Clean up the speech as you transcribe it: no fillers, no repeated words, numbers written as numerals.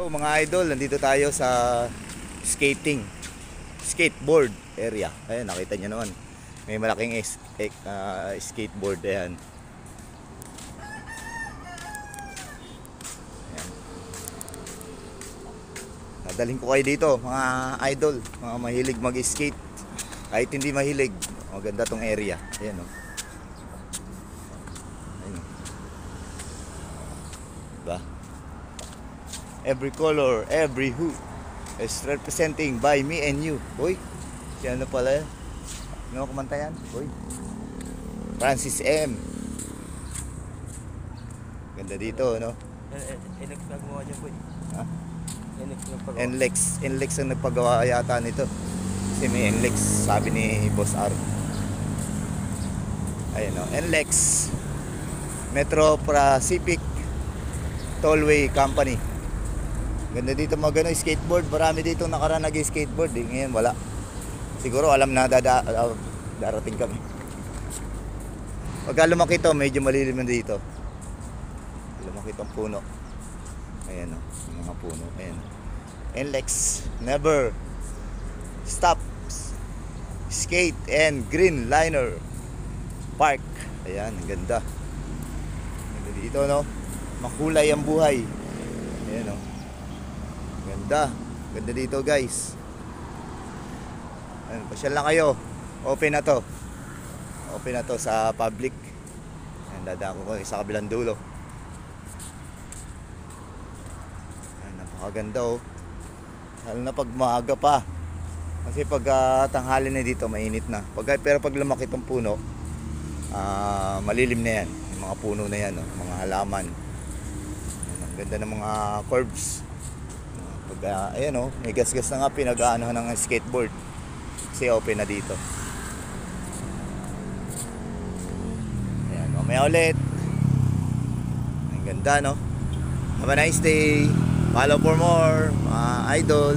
Hello mga idol, nandito tayo sa skateboard area. Ayan, nakita nyo naman. May malaking skateboard. Ayan. Ayan. Nadalhin ko kayo dito mga idol, mga mahilig mag-skate. Kahit hindi mahilig, maganda tong area. Ayan o. Ayan. Diba? Every color, every hue is representing by me and you. Uy, si ano pala yan? Ano kumanta yan? Uy, Francis M. Ganda dito, no? NLEX na gumawa niya po. Ha? NLEX na pagawa. NLEX ang nagpagawa yata nito. Kasi may NLEX, sabi ni Boss R. Ayan o, NLEX Metro Pacific Tollway Company. Ganda dito magano skateboard. Marami dito nakaraan nag-skateboard. Ngayon wala. Siguro alam na darating kami. Pagka lumaki to, medyo malilim na dito. Lumaki tong puno. Ayan o, yung mga puno. Ayan. NLEX Never Stop Skate and Green Liner Park. Ayan, ang ganda. Ganda dito, no? Makulay ang buhay. Ayan o. Ganda. Ganda dito, guys. Ayan, pasyal lang kayo. Open na to. Open na to sa public. Ayan, dadako ko sa kabilang dulo. Ayan, napakaganda oh. Lalo na pag maaga pa. Kasi pag tanghali na dito, mainit na. Pero pag lumaki itong puno, malilim na yan. Yung mga puno na yan, oh, mga halaman. Ayan, ang ganda ng mga curves. Ayan o, may gas-gas na nga pinag-aanohan ng skateboard. Kasi open na dito. Ayan, mamaya ulit. Ang ganda, no? Have a nice day. Follow for more, mga idol.